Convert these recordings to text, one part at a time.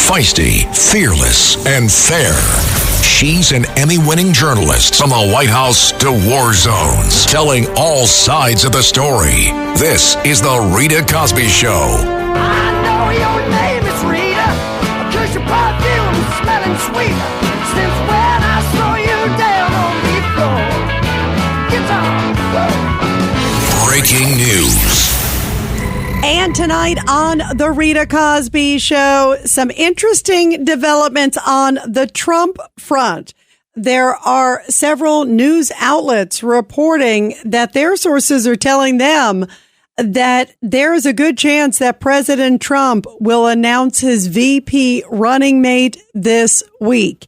Feisty, fearless, and fair. She's an Emmy-winning journalist from the White House to war zones, telling all sides of the story. This is the Rita Cosby Show. I know your name is Rita, 'cause your perfume is smelling sweet. Since when I saw you down on the floor. Guitar. Breaking news. And tonight on the Rita Cosby Show, some interesting developments on the Trump front. There are several news outlets reporting that their sources are telling them that there is a good chance that President Trump will announce his VP running mate this week.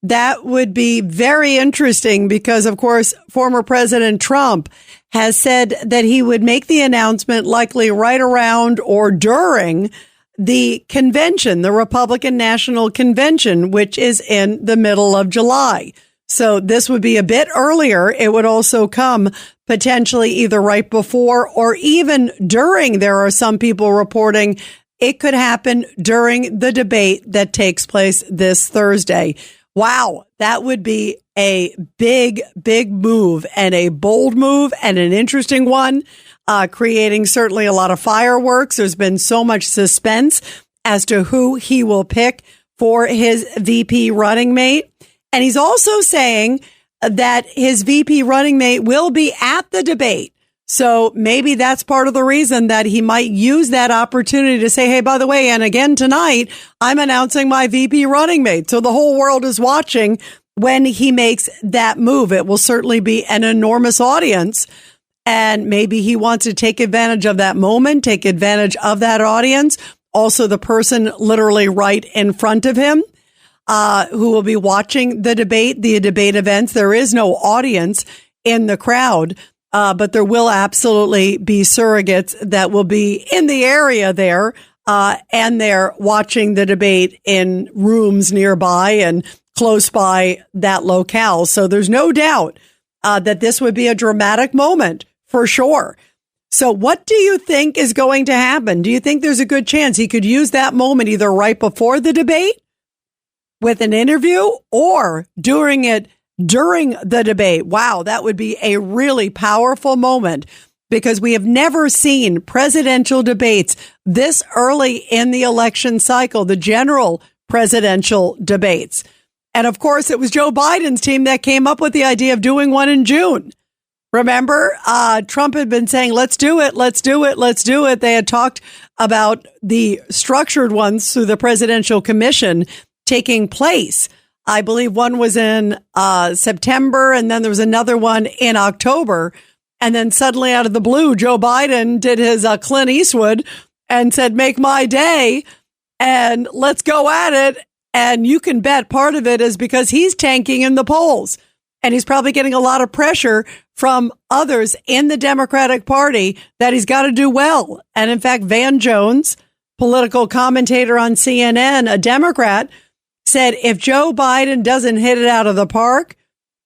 That would be very interesting because, of course, former President Trump has said that he would make the announcement likely right around or during the convention, the Republican National Convention, which is in the middle of July. So this would be a bit earlier. It would also come potentially either right before or even during. There are some people reporting it could happen during the debate that takes place this Thursday. Wow, that would be a big, big move and a bold move and an interesting one, creating certainly a lot of fireworks. There's been so much suspense as to who he will pick for his VP running mate. And he's also saying that his VP running mate will be at the debate. So maybe that's part of the reason that he might use that opportunity to say, hey, by the way, and again tonight, I'm announcing my VP running mate. So the whole world is watching when he makes that move. It will certainly be an enormous audience. And maybe he wants to take advantage of that moment, take advantage of that audience. Also, the person literally right in front of him, who will be watching the debate events. There is no audience in the crowd. But there will absolutely be surrogates that will be in the area there, and they're watching the debate in rooms nearby and close by that locale. So there's no doubt that this would be a dramatic moment for sure. So what do you think is going to happen? Do you think there's a good chance he could use that moment either right before the debate with an interview or during the debate? Wow, that would be a really powerful moment because we have never seen presidential debates this early in the election cycle, the general presidential debates. And of course, it was Joe Biden's team that came up with the idea of doing one in June. Remember, Trump had been saying, let's do it, let's do it, let's do it. They had talked about the structured ones through the Presidential Commission taking place. I believe one was in September, and then there was another one in October. And then suddenly out of the blue, Joe Biden did his Clint Eastwood and said, make my day and let's go at it. And you can bet part of it is because he's tanking in the polls. And he's probably getting a lot of pressure from others in the Democratic Party that he's got to do well. And in fact, Van Jones, political commentator on CNN, a Democrat, said if Joe Biden doesn't hit it out of the park,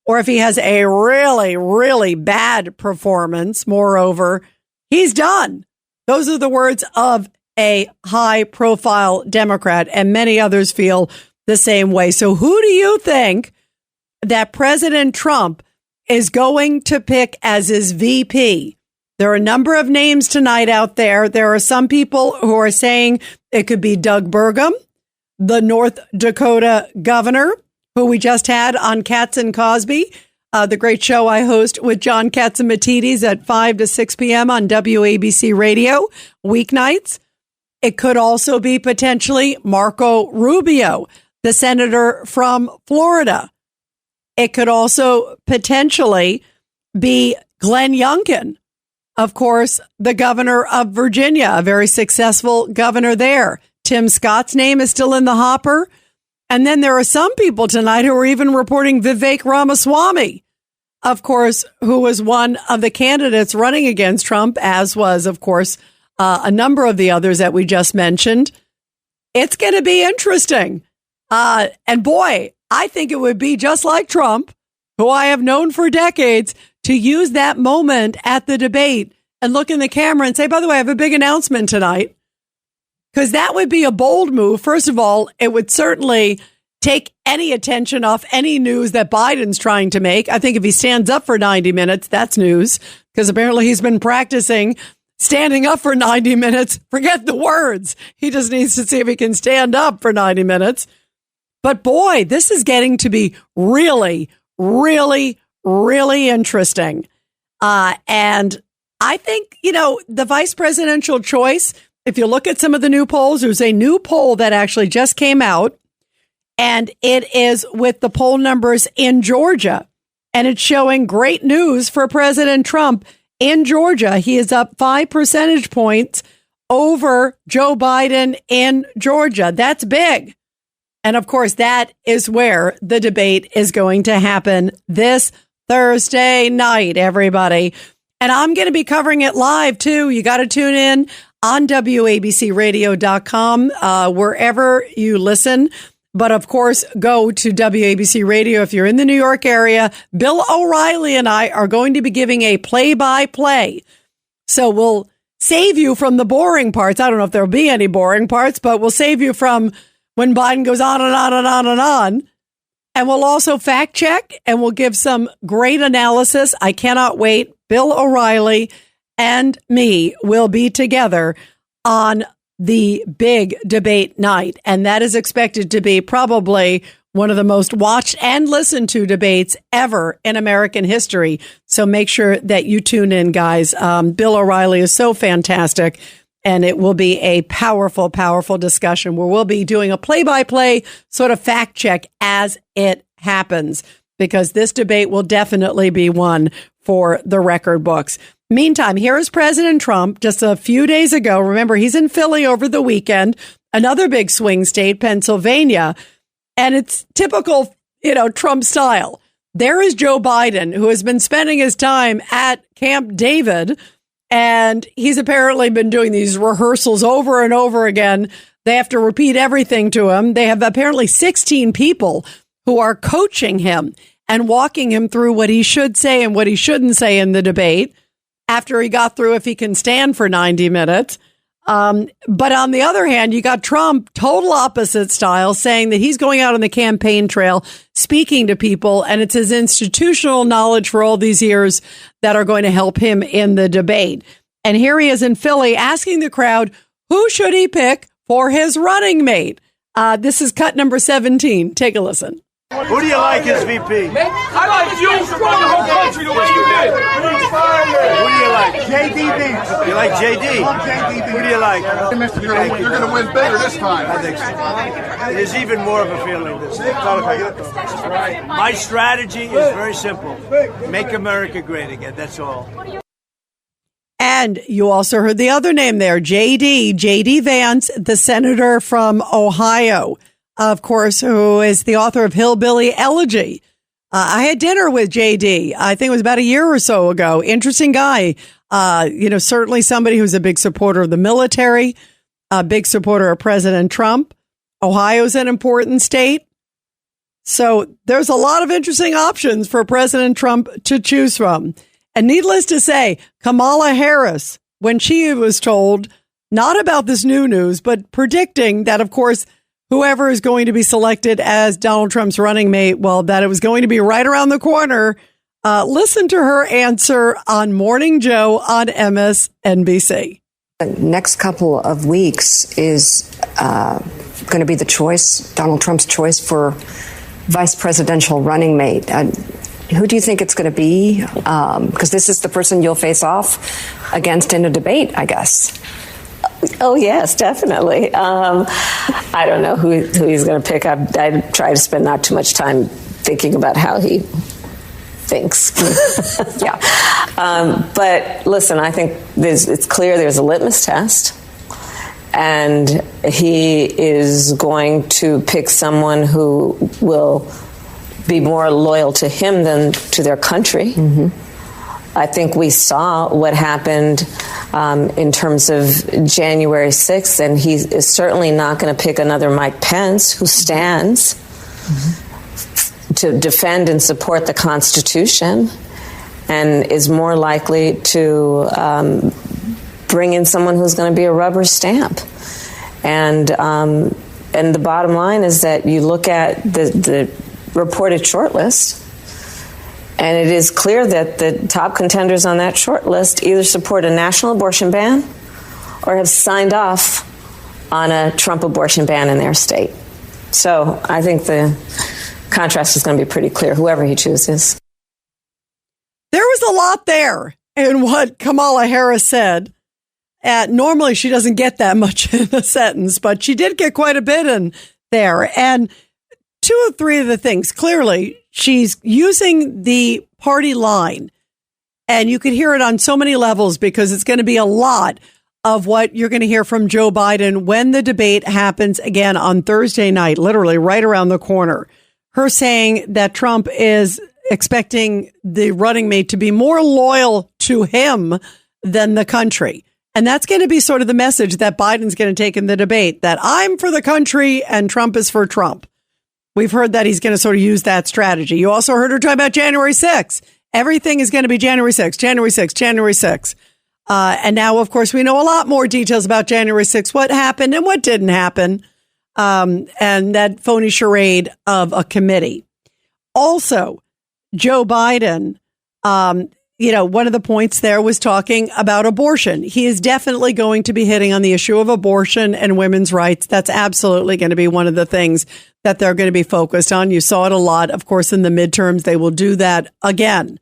or if he has a really, really bad performance, moreover, he's done. Those are the words of a high-profile Democrat, and many others feel the same way. So who do you think that President Trump is going to pick as his VP? There are a number of names tonight out there. There are some people who are saying it could be Doug Burgum, the North Dakota governor, who we just had on Katz and Cosby, the great show I host with John Katzimatidis at 5 to 6 p.m. on WABC Radio, weeknights. It could also be potentially Marco Rubio, the senator from Florida. It could also potentially be Glenn Youngkin, of course, the governor of Virginia, a very successful governor there. Tim Scott's name is still in the hopper. And then there are some people tonight who are even reporting Vivek Ramaswamy, of course, who was one of the candidates running against Trump, as was, of course, a number of the others that we just mentioned. It's going to be interesting. And boy, I think it would be just like Trump, who I have known for decades, to use that moment at the debate and look in the camera and say, by the way, I have a big announcement tonight. because that would be a bold move. First of all, it would certainly take any attention off any news that Biden's trying to make. I think if he stands up for 90 minutes, that's news, because apparently he's been practicing standing up for 90 minutes. Forget the words. He just needs to see if he can stand up for 90 minutes. But boy, this is getting to be really, really, really interesting. And I think, the vice presidential choice, if you look at some of the new polls, there's a new poll that actually just came out, and it is with the poll numbers in Georgia. And it's showing great news for President Trump in Georgia. He is up 5 percentage points over Joe Biden in Georgia. That's big. And of course, that is where the debate is going to happen this Thursday night, everybody. And I'm going to be covering it live, too. You got to tune in on WABCRadio.com, wherever you listen. But of course, go to WABC Radio if you're in the New York area. Bill O'Reilly and I are going to be giving a play-by-play. So we'll save you from the boring parts. I don't know if there'll be any boring parts, but we'll save you from when Biden goes on and on and on and on. And we'll also fact check, and we'll give some great analysis. I cannot wait. Bill O'Reilly and me will be together on the big debate night. And that is expected to be probably one of the most watched and listened to debates ever in American history. So make sure that you tune in, guys. Bill O'Reilly is so fantastic. And it will be a powerful, powerful discussion where we'll be doing a play-by-play sort of fact check as it happens, because this debate will definitely be one for the record books. Meantime, here is President Trump just a few days ago. Remember, he's in Philly over the weekend, another big swing state, Pennsylvania. And it's typical, Trump style. There is Joe Biden, who has been spending his time at Camp David. And he's apparently been doing these rehearsals over and over again. They have to repeat everything to him. They have apparently 16 people who are coaching him and walking him through what he should say and what he shouldn't say in the debate after he got through if he can stand for 90 minutes. But on the other hand, you got Trump, total opposite style, saying that he's going out on the campaign trail, speaking to people, and it's his institutional knowledge for all these years that are going to help him in the debate. And here he is in Philly asking the crowd, who should he pick for his running mate? This is cut number 17. Take a listen. Who do you like as VP? I like you to run the whole country the way you did. Who do you like? JD. You like JD? Love JD. Who do you like? You're going to win bigger this time. I think so. There's even more of a feeling this time. My strategy is very simple. Make America great again. That's all. And you also heard the other name there, J.D. Vance, the senator from Ohio, of course, who is the author of Hillbilly Elegy. I had dinner with J.D. I think it was about a year or so ago. Interesting guy. Certainly somebody who's a big supporter of the military, a big supporter of President Trump. Ohio's an important state. So there's a lot of interesting options for President Trump to choose from. And needless to say, Kamala Harris, when she was told not about this new news, but predicting that, of course, whoever is going to be selected as Donald Trump's running mate, well, that it was going to be right around the corner. Listen to her answer on Morning Joe on MSNBC. The next couple of weeks is going to be the choice, Donald Trump's choice for vice presidential running mate. Who do you think it's going to be? Because this is the person you'll face off against in a debate, I guess. Oh, yes, definitely. I don't know who he's going to pick. I try to spend not too much time thinking about how he thinks. Yeah. But listen, I think it's clear there's a litmus test. And he is going to pick someone who will be more loyal to him than to their country. Mm-hmm. I think we saw what happened in terms of January 6th, and he is certainly not going to pick another Mike Pence who stands to defend and support the Constitution and is more likely to bring in someone who's going to be a rubber stamp. And the bottom line is that you look at the reported shortlist, and it is clear that the top contenders on that shortlist either support a national abortion ban or have signed off on a Trump abortion ban in their state. So I think the contrast is going to be pretty clear, whoever he chooses. There was a lot there in what Kamala Harris said. Normally, she doesn't get that much in a sentence, but she did get quite a bit in there. And 2 or 3 of the things, clearly, she's using the party line. And you could hear it on so many levels because it's going to be a lot of what you're going to hear from Joe Biden when the debate happens again on Thursday night, literally right around the corner. Her saying that Trump is expecting the running mate to be more loyal to him than the country. And that's going to be sort of the message that Biden's going to take in the debate, that I'm for the country and Trump is for Trump. We've heard that he's going to sort of use that strategy. You also heard her talk about January 6th. Everything is going to be January 6th, January 6th, January 6th. And now, of course, we know a lot more details about January 6th, what happened and what didn't happen, and that phony charade of a committee. Also, Joe Biden, one of the points there was talking about abortion. He is definitely going to be hitting on the issue of abortion and women's rights. That's absolutely going to be one of the things that they're going to be focused on. You saw it a lot, of course, in the midterms. They will do that again.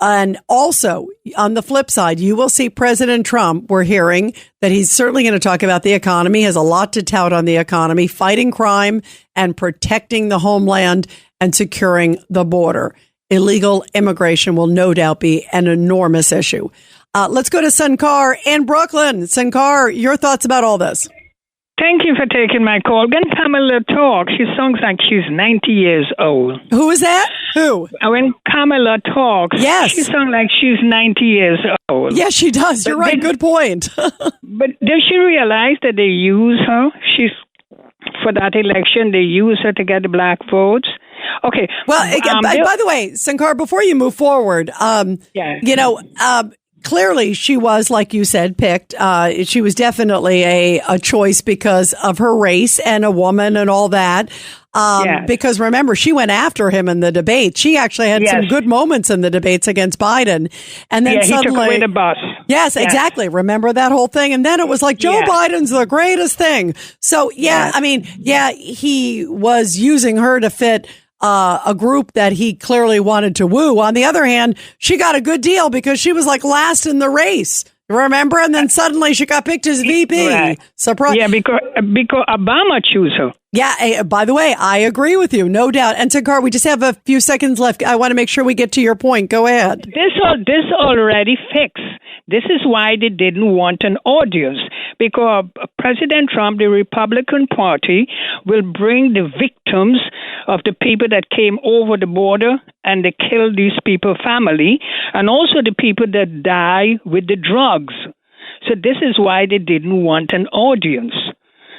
And also, on the flip side, you will see President Trump, we're hearing that he's certainly going to talk about the economy, has a lot to tout on the economy, fighting crime and protecting the homeland and securing the border. Illegal immigration will no doubt be an enormous issue. Let's go to Sankar in Brooklyn. Sankar, your thoughts about all this? Thank you for taking my call. When Kamala talks, she sounds like she's 90 years old. Who is that? Who? When Kamala talks, yes, she sounds like she's 90 years old. Yes, she does. You're right. Good point. But does she realize that they use her? For that election, they use her to get the black votes. Okay. Well, by the way, Sankar, before you move forward, clearly she was, like you said, picked. She was definitely a choice because of her race and a woman and all that. Because remember, she went after him in the debate. She actually had some good moments in the debates against Biden. And then suddenly, he took away the bus. Yes, exactly. Remember that whole thing? And then it was like, Joe Biden's the greatest thing. So, he was using her to fit a group that he clearly wanted to woo. On the other hand, she got a good deal because she was like last in the race. Remember? And then suddenly she got picked as VP. Right. Surprise. Yeah, because Obama chose her. Yeah, by the way, I agree with you, no doubt. And Sankar, we just have a few seconds left. I want to make sure we get to your point. Go ahead. This already fixed. This is why they didn't want an audience, because President Trump, the Republican Party, will bring the victims of the people that came over the border and they killed these people's family, and also the people that die with the drugs. So this is why they didn't want an audience,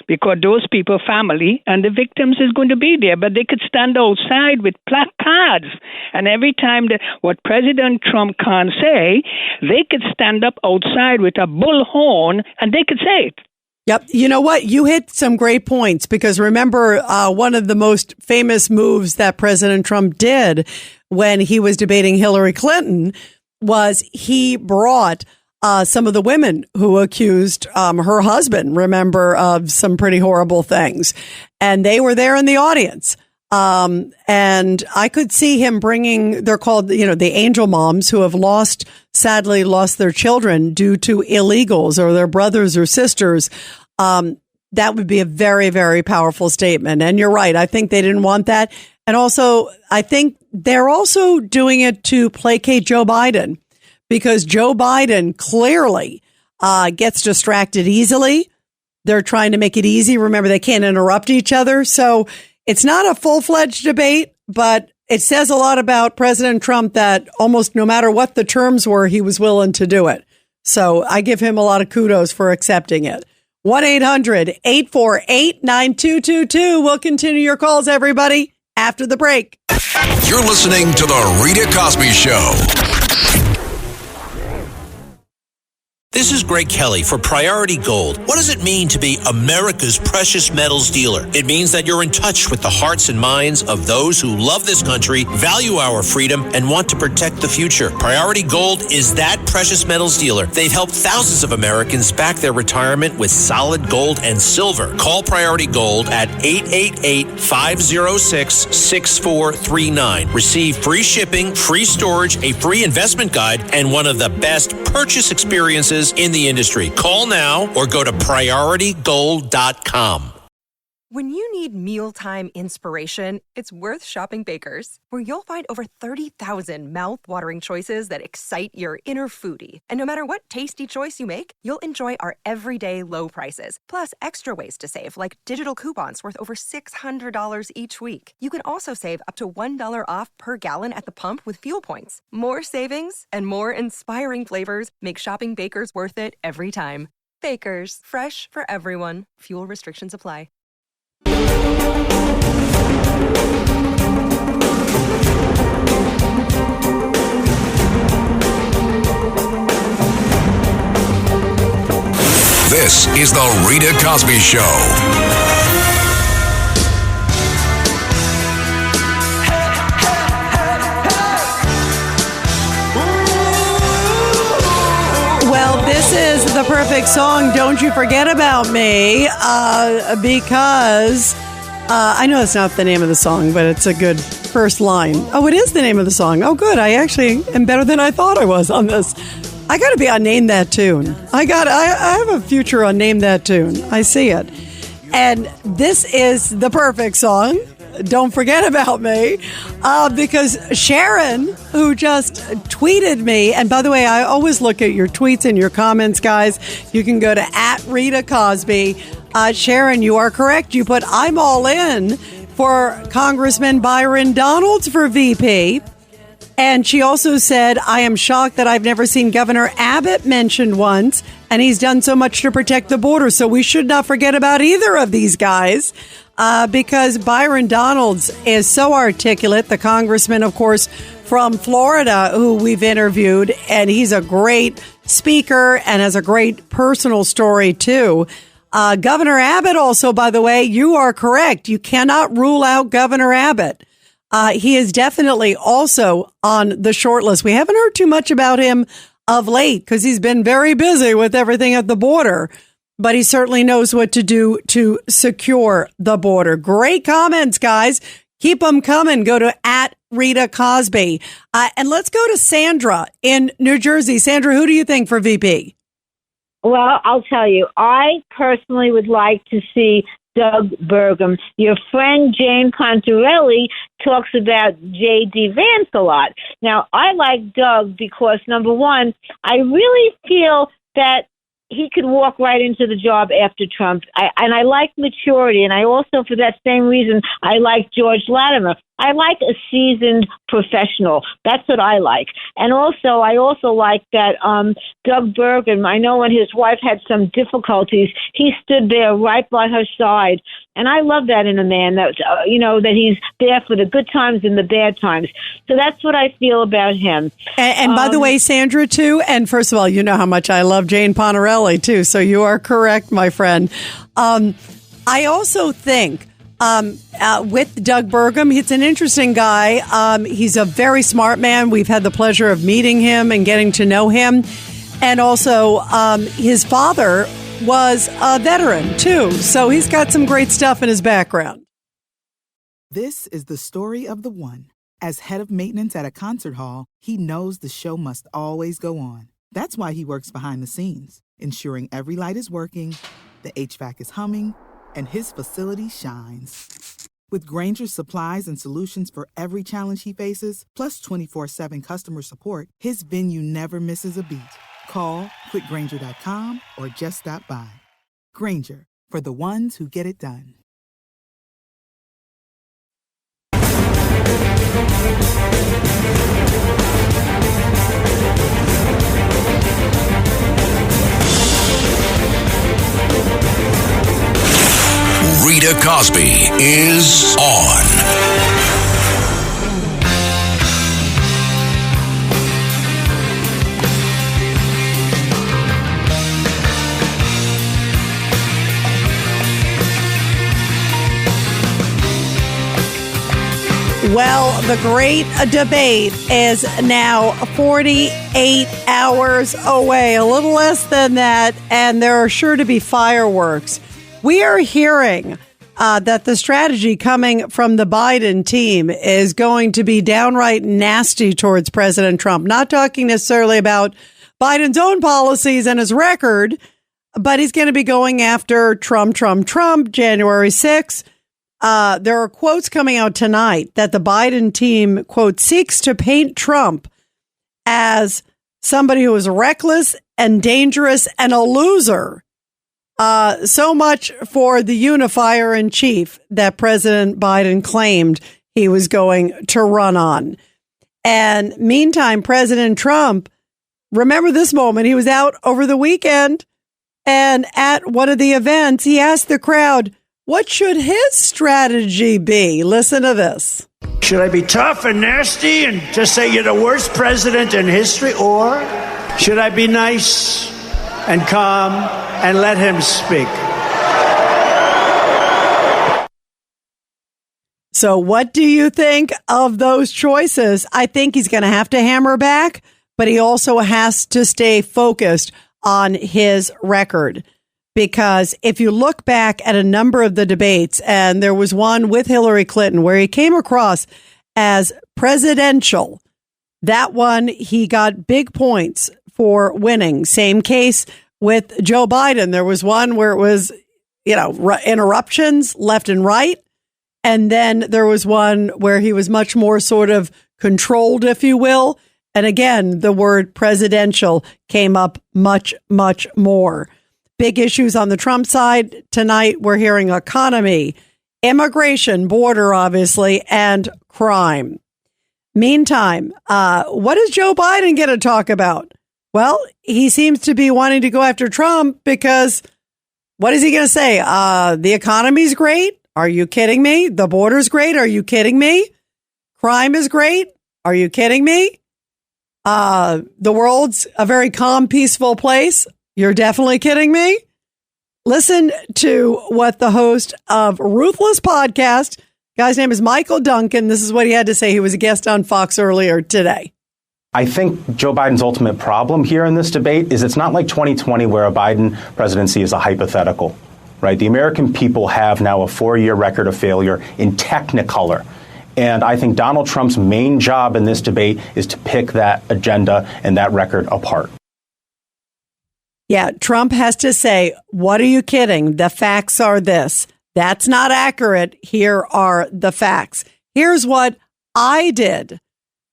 because those people, family, and the victims is going to be there. But they could stand outside with placards. And every time what President Trump can't say, they could stand up outside with a bullhorn and they could say it. Yep. You know what? You hit some great points, because remember, one of the most famous moves that President Trump did when he was debating Hillary Clinton was he brought some of the women who accused her husband, remember, of some pretty horrible things. And they were there in the audience. And I could see him bringing, they're called, the angel moms who have sadly lost their children due to illegals or their brothers or sisters. That would be a very, very powerful statement. And you're right. I think they didn't want that. And also, I think they're also doing it to placate Joe Biden, because Joe Biden clearly gets distracted easily. They're trying to make it easy. Remember, they can't interrupt each other. So it's not a full-fledged debate, but it says a lot about President Trump that almost no matter what the terms were, he was willing to do it. So I give him a lot of kudos for accepting it. 1-800-848-9222. We'll continue your calls, everybody, after the break. You're listening to The Rita Cosby Show. This is Greg Kelly for Priority Gold. What does it mean to be America's precious metals dealer? It means that you're in touch with the hearts and minds of those who love this country, value our freedom, and want to protect the future. Priority Gold is that precious metals dealer. They've helped thousands of Americans back their retirement with solid gold and silver. Call Priority Gold at 888-506-6439. Receive free shipping, free storage, a free investment guide, and one of the best purchase experiences in the industry. Call now or go to PriorityGold.com. When you need mealtime inspiration, it's worth shopping Baker's, where you'll find over 30,000 mouth-watering choices that excite your inner foodie. And no matter what tasty choice you make, you'll enjoy our everyday low prices, plus extra ways to save, like digital coupons worth over $600 each week. You can also save up to $1 off per gallon at the pump with fuel points. More savings and more inspiring flavors make shopping Baker's worth it every time. Baker's, fresh for everyone. Fuel restrictions apply. This is the Rita Cosby Show. Well, this is the perfect song, Don't You Forget About Me, because I know that's not the name of the song, but it's a good first line. Oh, it is the name of the song. Oh, good. I actually am better than I thought I was on this. I got to be on Name That Tune. I have a future on Name That Tune. I see it. And this is the perfect song, Don't Forget About Me, because Sharon, who just tweeted me, and by the way, I always look at your tweets and your comments, guys. You can go to @RitaCosby. Sharon, you are correct. You put, I'm all in for Congressman Byron Donalds for VP. And she also said, I am shocked that I've never seen Governor Abbott mentioned once, and he's done so much to protect the border. So we should not forget about either of these guys, because Byron Donalds is so articulate, the congressman, of course, from Florida, who we've interviewed, and he's a great speaker and has a great personal story, too. Governor Abbott also, by the way, you are correct. You cannot rule out Governor Abbott. He is definitely also on the short list. We haven't heard too much about him of late because he's been very busy with everything at the border, but he certainly knows what to do to secure the border. Great comments, guys. Keep them coming. Go to @Rita Cosby. And let's go to Sandra in New Jersey. Sandra, who do you think for VP? Well, I'll tell you, I personally would like to see Doug Burgum. Your friend Jane Contarelli talks about J.D. Vance a lot. Now, I like Doug because, number one, I really feel that he could walk right into the job after Trump. And I like maturity. And I also, for that same reason, I like George Latimer. I like a seasoned professional. That's what I like. And also, I also like that Doug Burgum, I know when his wife had some difficulties, he stood there right by her side. And I love that in a man, that that he's there for the good times and the bad times. So that's what I feel about him. And by the way, Sandra, too, and first of all, you know how much I love Jane Pontarelli, too. So you are correct, my friend. I also think with Doug Burgum, he's an interesting guy. He's a very smart man. We've had the pleasure of meeting him and getting to know him. And also, his father was a veteran, too. So he's got some great stuff in his background. This is the story of the one. As head of maintenance at a concert hall, he knows the show must always go on. That's why he works behind the scenes, ensuring every light is working, the HVAC is humming, and his facility shines. With Grainger's supplies and solutions for every challenge he faces, plus 24/7 customer support, his venue never misses a beat. Call quickgrainger.com or just stop by. Grainger, for the ones who get it done. Rita Cosby is on. Well, the great debate is now 48 hours away, a little less than that, and there are sure to be fireworks. We are hearing that the strategy coming from the Biden team is going to be downright nasty towards President Trump. Not talking necessarily about Biden's own policies and his record, but he's going to be going after Trump, January 6th. There are quotes coming out tonight that the Biden team, quote, seeks to paint Trump as somebody who is reckless and dangerous and a loser. So much for the unifier in chief that President Biden claimed he was going to run on. And meantime, President Trump, remember this moment, he was out over the weekend and at one of the events, he asked the crowd, what should his strategy be? Listen to this. Should I be tough and nasty and just say you're the worst president in history? Or should I be nice and calm and let him speak? So what do you think of those choices? I think he's going to have to hammer back, but he also has to stay focused on his record. Because if you look back at a number of the debates, and there was one with Hillary Clinton where he came across as presidential, that one he got big points for winning. Same case with Joe Biden. There was one where it was, interruptions left and right. And then there was one where he was much more sort of controlled, if you will. And again, the word presidential came up much, much more. Big issues on the Trump side tonight. We're hearing economy, immigration, border, obviously, and crime. Meantime, what is Joe Biden going to talk about? Well, he seems to be wanting to go after Trump because what is he going to say? The economy's great. Are you kidding me? The border's great. Are you kidding me? Crime is great. Are you kidding me? The world's a very calm, peaceful place. You're definitely kidding me? Listen to what the host of Ruthless Podcast, guy's name is Michael Duncan. This is what he had to say. He was a guest on Fox earlier today. I think Joe Biden's ultimate problem here in this debate is it's not like 2020 where a Biden presidency is a hypothetical, right? The American people have now a 4-year record of failure in Technicolor. And I think Donald Trump's main job in this debate is to pick that agenda and that record apart. Yeah, Trump has to say, what are you kidding? The facts are this. That's not accurate. Here are the facts. Here's what I did.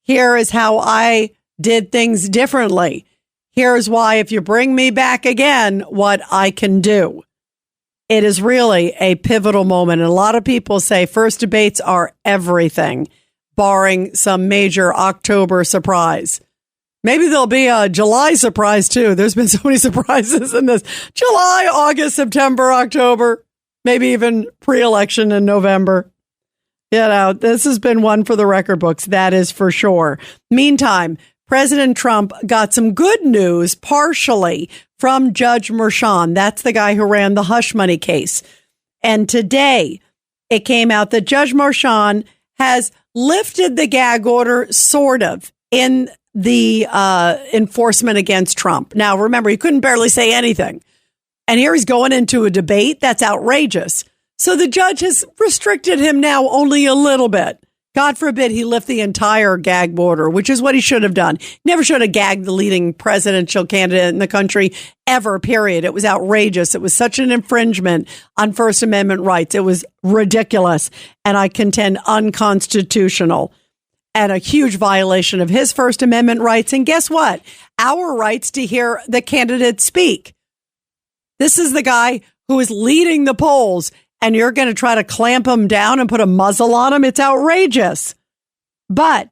Here is how I did things differently. Here's why, if you bring me back again, what I can do. It is really a pivotal moment. And a lot of people say first debates are everything, barring some major October surprise. Maybe there'll be a July surprise, too. There's been so many surprises in this. July, August, September, October, maybe even pre-election in November. This has been one for the record books. That is for sure. Meantime, President Trump got some good news partially from Judge Merchan. That's the guy who ran the hush money case. And today it came out that Judge Merchan has lifted the gag order, sort of, in the enforcement against Trump. Now, remember, he couldn't barely say anything. And here he's going into a debate. That's outrageous. So the judge has restricted him now only a little bit. God forbid he lift the entire gag order, which is what he should have done. Never should have gagged the leading presidential candidate in the country ever, period. It was outrageous. It was such an infringement on First Amendment rights. It was ridiculous. And I contend unconstitutional. And a huge violation of his First Amendment rights. And guess what? Our rights to hear the candidate speak. This is the guy who is leading the polls, and you're going to try to clamp him down and put a muzzle on him. It's outrageous. But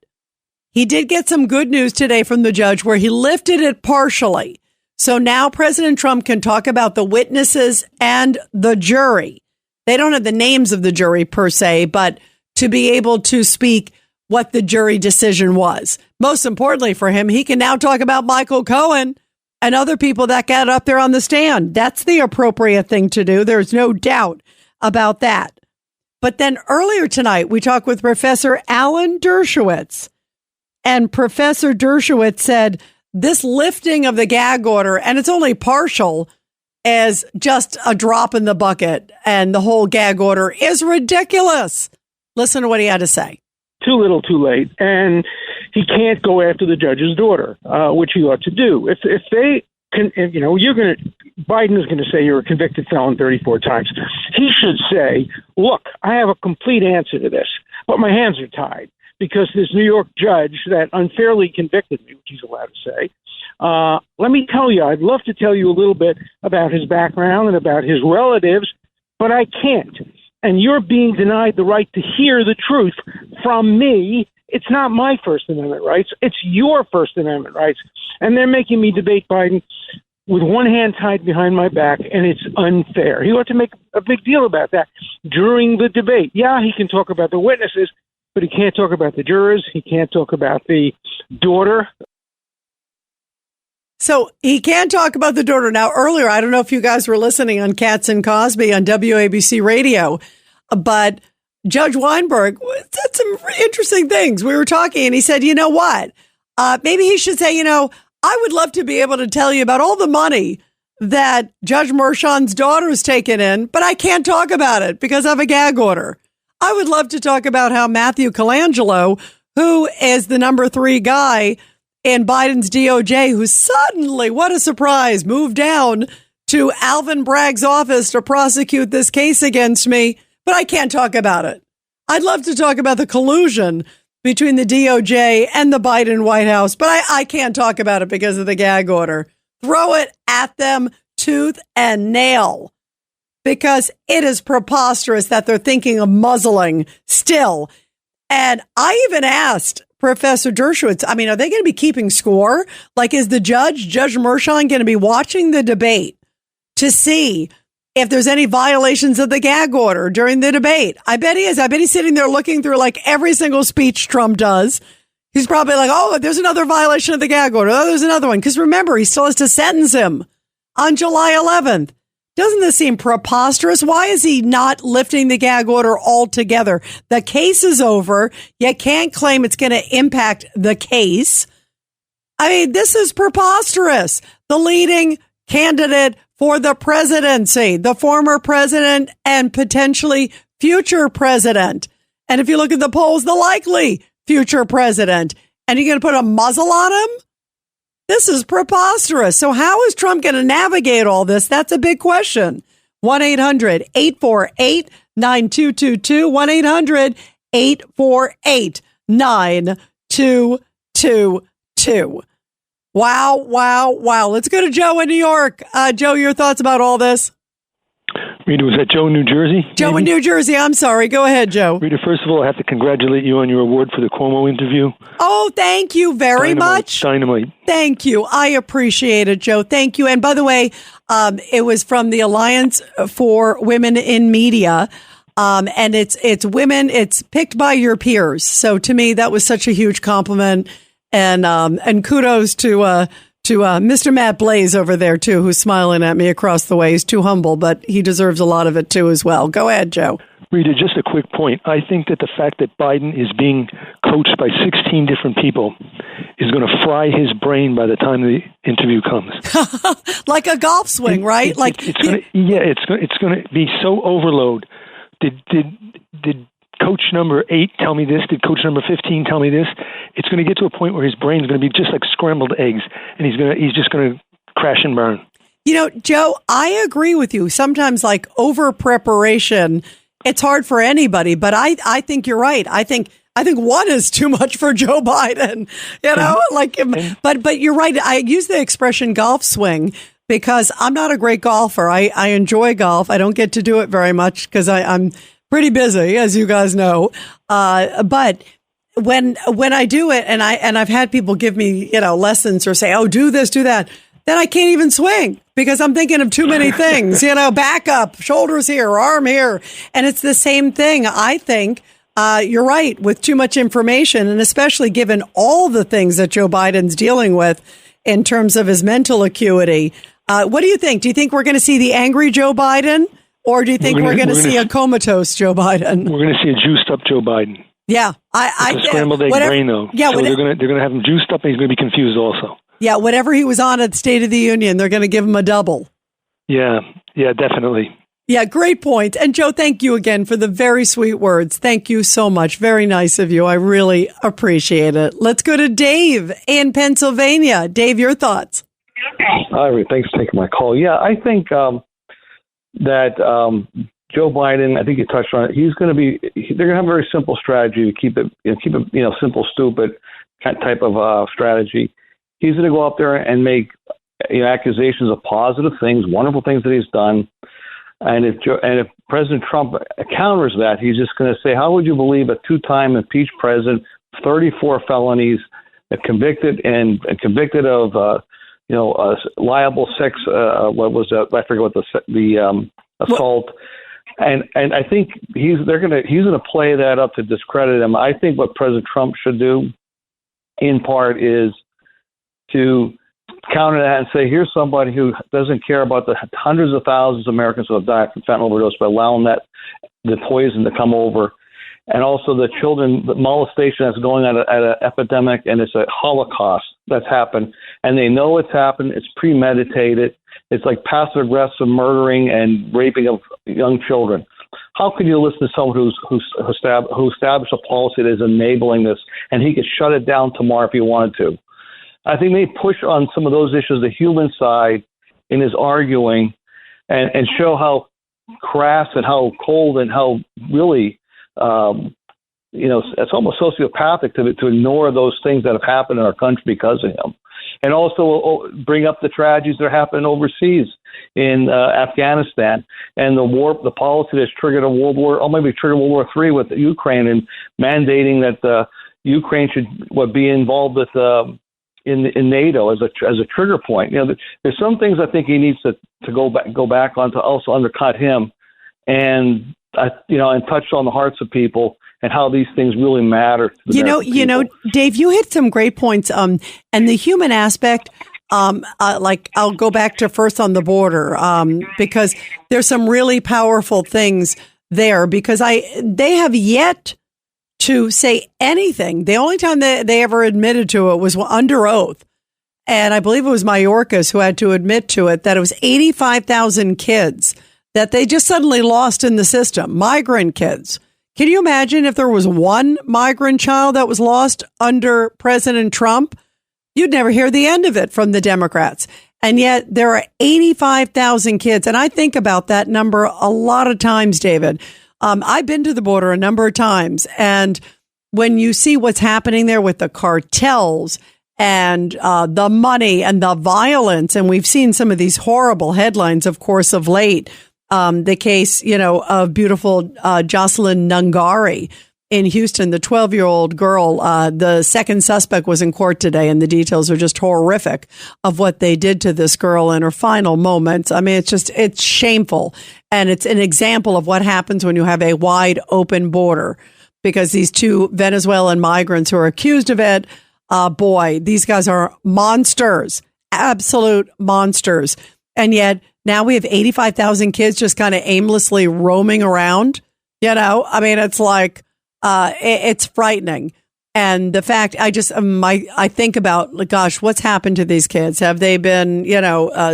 he did get some good news today from the judge where he lifted it partially. So now President Trump can talk about the witnesses and the jury. They don't have the names of the jury per se, but to be able to speak what the jury decision was. Most importantly for him, he can now talk about Michael Cohen and other people that got up there on the stand. That's the appropriate thing to do. There's no doubt about that. But then earlier tonight, we talked with Professor Alan Dershowitz, and Professor Dershowitz said this lifting of the gag order, and it's only partial, as just a drop in the bucket, and the whole gag order is ridiculous. Listen to what he had to say. Too little, too late, and he can't go after the judge's daughter, which he ought to do. If they can, Biden is going to say you're a convicted felon 34 times. He should say, look, I have a complete answer to this, but my hands are tied because this New York judge that unfairly convicted me, which he's allowed to say. Let me tell you, I'd love to tell you a little bit about his background and about his relatives, but I can't. And you're being denied the right to hear the truth from me. It's not my First Amendment rights. It's your First Amendment rights. And they're making me debate Biden with one hand tied behind my back, and it's unfair. He ought to make a big deal about that during the debate. Yeah, he can talk about the witnesses, but he can't talk about the jurors. He can't talk about the daughter. So he can't talk about the daughter. Now, earlier, I don't know if you guys were listening on Katz and Cosby on WABC radio, but Judge Weinberg said some interesting things. We were talking and he said, you know what? Maybe he should say, I would love to be able to tell you about all the money that Judge Merchan's daughter has taken in, but I can't talk about it because I have a gag order. I would love to talk about how Matthew Colangelo, who is the number 3 guy in Biden's DOJ, who suddenly, what a surprise, moved down to Alvin Bragg's office to prosecute this case against me, but I can't talk about it. I'd love to talk about the collusion between the DOJ and the Biden White House, but I can't talk about it because of the gag order. Throw it at them tooth and nail, because it is preposterous that they're thinking of muzzling still. And I even asked Professor Dershowitz, are they going to be keeping score? Like, is the Judge Merchan, going to be watching the debate to see if there's any violations of the gag order during the debate? I bet he is. I bet he's sitting there looking through like every single speech Trump does. He's probably like, oh, there's another violation of the gag order. Oh, there's another one. Because remember, he still has to sentence him on July 11th. Doesn't this seem preposterous? Why is he not lifting the gag order altogether? The case is over. You can't claim it's going to impact the case. This is preposterous. The leading candidate for the presidency, the former president and potentially future president. And if you look at the polls, the likely future president. And you're going to put a muzzle on him? This is preposterous. So how is Trump going to navigate all this? That's a big question. 1-800-848-9222. 1-800-848-9222. Wow. Let's go to Joe in New York. Joe, your thoughts about all this? Rita, was that Joe in New Jersey? Joe in New Jersey. I'm sorry. Go ahead, Joe. Rita, first of all, I have to congratulate you on your award for the Cuomo interview. Oh, thank you very much. Dynamite. Thank you. I appreciate it, Joe. Thank you. And by the way, it was from the Alliance for Women in Media. And it's women. It's picked by your peers. So to me, that was such a huge compliment. And kudos to Mr. Matt Blaze over there, too, who's smiling at me across the way. He's too humble, but he deserves a lot of it, too, as well. Go ahead, Joe. Rita, just a quick point. I think that the fact that Biden is being coached by 16 different people is going to fry his brain by the time the interview comes. Like a golf swing, right? It's going to be so overload. Did Coach number 8 tell me this? Did Coach number 15 tell me this? It's going to get to a point where his brain's going to be just like scrambled eggs, and he's just going to crash and burn. Joe, I agree with you. Sometimes, like, over preparation, it's hard for anybody. But I think you're right. I think one is too much for Joe Biden. But you're right. I use the expression golf swing because I'm not a great golfer. I enjoy golf. I don't get to do it very much because I'm pretty busy, as you guys know. But when I do it, and I've had people give me, lessons or say, oh, do this, do that, then I can't even swing because I'm thinking of too many things, back up, shoulders here, arm here. And it's the same thing. I think you're right, with too much information, and especially given all the things that Joe Biden's dealing with in terms of his mental acuity. What do you think? Do you think we're going to see the angry Joe Biden? Or do you think we're going to see a comatose Joe Biden? We're going to see a juiced up Joe Biden. Yeah, It's a scrambled egg brain, though. Yeah, so they're going to have him juiced up, and he's going to be confused also. Yeah, whatever he was on at the State of the Union, they're going to give him a double. Yeah, definitely. Yeah, great point. And Joe, thank you again for the very sweet words. Thank you so much. Very nice of you. I really appreciate it. Let's go to Dave in Pennsylvania. Dave, your thoughts? Hi, Rita. Thanks for taking my call. Yeah, I think that Joe Biden, I think you touched on it. He's going to be. They're going to have a very simple strategy to keep it simple, stupid type of strategy. He's going to go up there and make accusations of positive things, wonderful things that he's done. And if President Trump counters that, he's just going to say, "How would you believe a two-time impeached president, 34 felonies, convicted of liable sex? What was that? I forget what the assault." And I think he's gonna play that up to discredit him. I think what President Trump should do, in part, is to counter that and say, here's somebody who doesn't care about the hundreds of thousands of Americans who have died from fentanyl overdose by allowing the poison to come over, and also the children, the molestation that's going on at an epidemic, and it's a Holocaust that's happened, and they know it's happened. It's premeditated. It's like passive aggressive murdering and raping of young children. How could you listen to someone who established a policy that is enabling this, and he could shut it down tomorrow if he wanted to? I think they push on some of those issues, the human side, in his arguing, and show how crass and how cold and how really, it's almost sociopathic to ignore those things that have happened in our country because of him. And also bring up the tragedies that are happening overseas in Afghanistan and the policy that's triggered a World War III with Ukraine, and mandating that Ukraine should be involved with in NATO as a trigger point. There's some things I think he needs to go back on to also undercut him, and touch on the hearts of people and how these things really matter. Dave, you hit some great points. And the human aspect, I'll go back to first on the border, because there's some really powerful things there, because they have yet to say anything. The only time they ever admitted to it was under oath. And I believe it was Mayorkas who had to admit to it, that it was 85,000 kids that they just suddenly lost in the system, migrant kids. Can you imagine if there was one migrant child that was lost under President Trump? You'd never hear the end of it from the Democrats. And yet there are 85,000 kids. And I think about that number a lot of times, David. I've been to the border a number of times. And when you see what's happening there with the cartels and the money and the violence, and we've seen some of these horrible headlines, of course, of late. The case, of beautiful Jocelyn Nungari in Houston, the 12-year-old girl. The second suspect was in court today, and the details are just horrific of what they did to this girl in her final moments. I mean, it's shameful. And it's an example of what happens when you have a wide open border, because these two Venezuelan migrants who are accused of it, these guys are monsters, absolute monsters. And yet now we have 85,000 kids just kind of aimlessly roaming around. I mean, it's like, it's frightening. And the fact I think about, gosh, what's happened to these kids? Have they been,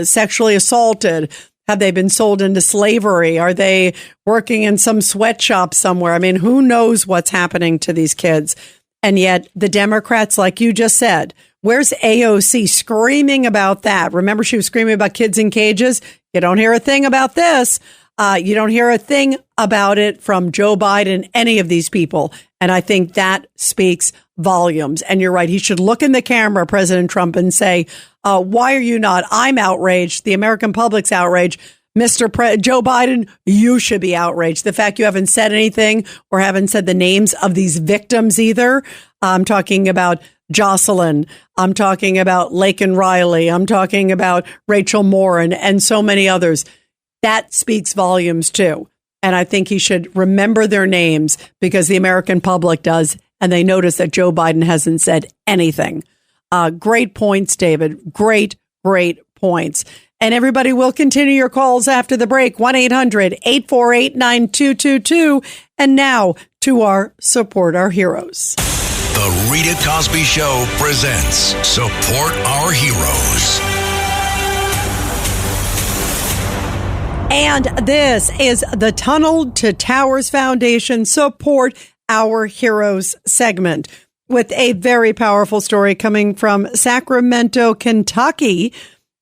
sexually assaulted? Have they been sold into slavery? Are they working in some sweatshop somewhere? I mean, who knows what's happening to these kids? And yet the Democrats, like you just said, where's AOC screaming about that? Remember, she was screaming about kids in cages. You don't hear a thing about this. You don't hear a thing about it from Joe Biden, any of these people. And I think that speaks volumes. And you're right. He should look in the camera, President Trump, and say, why are you not? I'm outraged. The American public's outraged. Joe Biden, you should be outraged. The fact you haven't said anything or haven't said the names of these victims either. I'm talking about Jocelyn. I'm talking about Laken Riley. I'm talking about Rachel Moore and so many others. That speaks volumes too. And I think he should remember their names, because the American public does. And they notice that Joe Biden hasn't said anything. Great points, David. Great points. And everybody will continue your calls after the break. 1-800-848-9222. And now to our Support Our Heroes. The Rita Cosby Show presents Support Our Heroes. And this is the Tunnel to Towers Foundation Support Our Heroes segment with a very powerful story coming from Sacramento, Kentucky,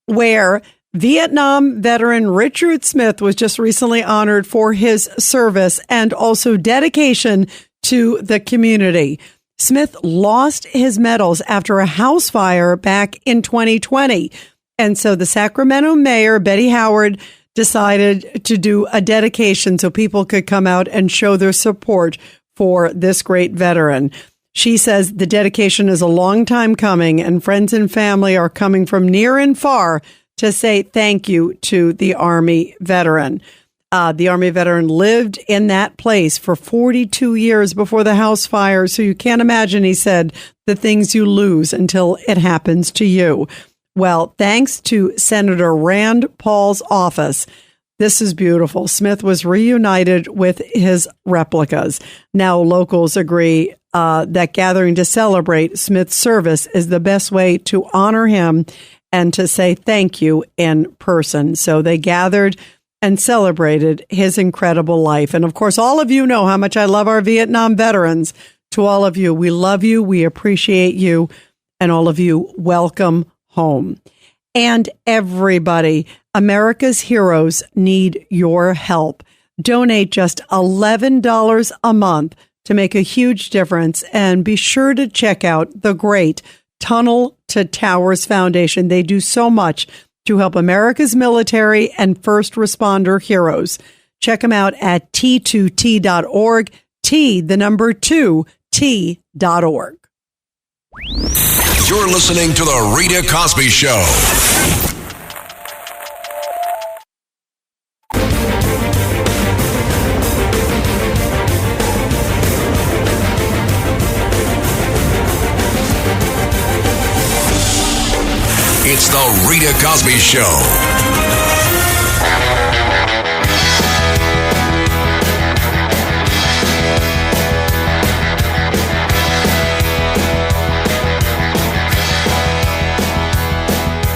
where Vietnam veteran Richard Smith was just recently honored for his service and also dedication to the community. Smith lost his medals after a house fire back in 2020. And so the Sacramento mayor, Betty Howard, decided to do a dedication so people could come out and show their support for this great veteran. She says the dedication is a long time coming, and friends and family are coming from near and far to say thank you to the Army veteran. The Army veteran lived in that place for 42 years before the house fire. So you can't imagine, he said, the things you lose until it happens to you. Well, thanks to Senator Rand Paul's office, this is beautiful. Smith was reunited with his replicas. Now locals agree that gathering to celebrate Smith's service is the best way to honor him and to say thank you in person. So they gathered and celebrated his incredible life. And of course, all of you know how much I love our Vietnam veterans. To all of you, we love you, we appreciate you, and all of you, welcome home. And everybody, America's heroes need your help. Donate just $11 a month to make a huge difference. And be sure to check out the great Tunnel to Towers Foundation. They do so much to help America's military and first responder heroes. Check them out at T2T.org, T2T.org. You're listening to The Rita Cosby Show. It's The Rita Cosby Show.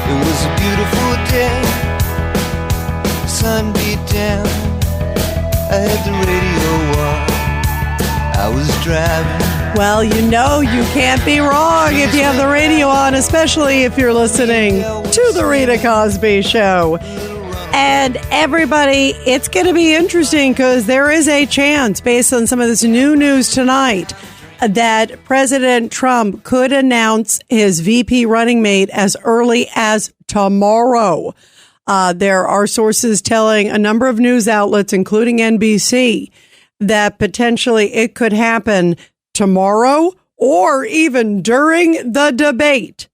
It was a beautiful day, sun beat down. I had the radio on, I was driving. Well, you know you can't be wrong if you have the radio on, especially if you're listening to The Rita Cosby Show. And everybody, it's going to be interesting because there is a chance, based on some of this new news tonight, that President Trump could announce his VP running mate as early as tomorrow. There are sources telling a number of news outlets, including NBC, that potentially it could happen tomorrow or even during the debate.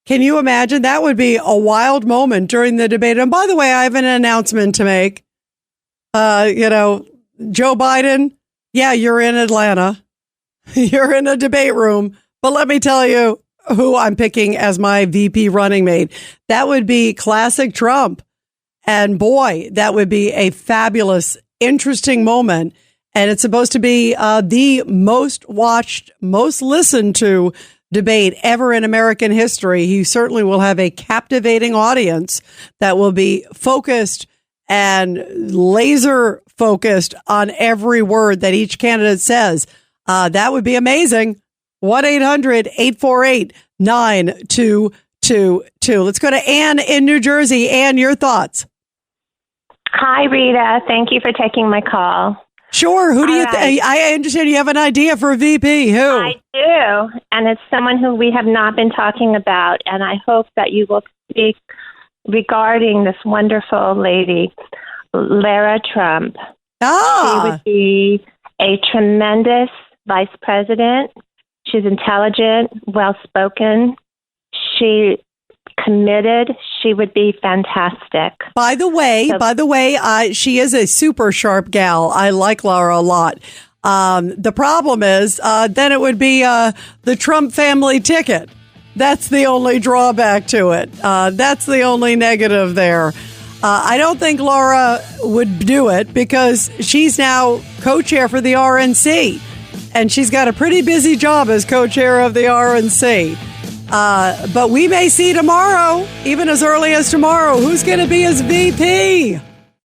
Can you imagine? That would be a wild moment during the debate. And by the way, I have an announcement to make. Joe Biden, yeah, you're in Atlanta. You're in a debate room. But let me tell you who I'm picking as my VP running mate. That would be classic Trump. And boy, that would be a fabulous, interesting moment. And it's supposed to be the most watched, most listened to debate ever in American history. He certainly will have a captivating audience that will be focused and laser focused on every word that each candidate says. That would be amazing. 1-800-848-9222. Let's go to Ann in New Jersey. Ann, your thoughts? Hi, Rita. Thank you for taking my call. Sure. Who do you think? I understand you have an idea for a VP. Who? I do. And it's someone who we have not been talking about. And I hope that you will speak regarding this wonderful lady, Lara Trump. She would be a tremendous vice president. She's intelligent, well-spoken. She committed. She would be fantastic. By the way, she is a super sharp gal. I like Laura a lot. The problem is, then it would be the Trump family ticket. That's the only drawback to it. That's the only negative there. I don't think Laura would do it because she's now co-chair for the RNC, and she's got a pretty busy job as co-chair of the RNC. But we may see tomorrow, even as early as tomorrow, who's going to be his VP.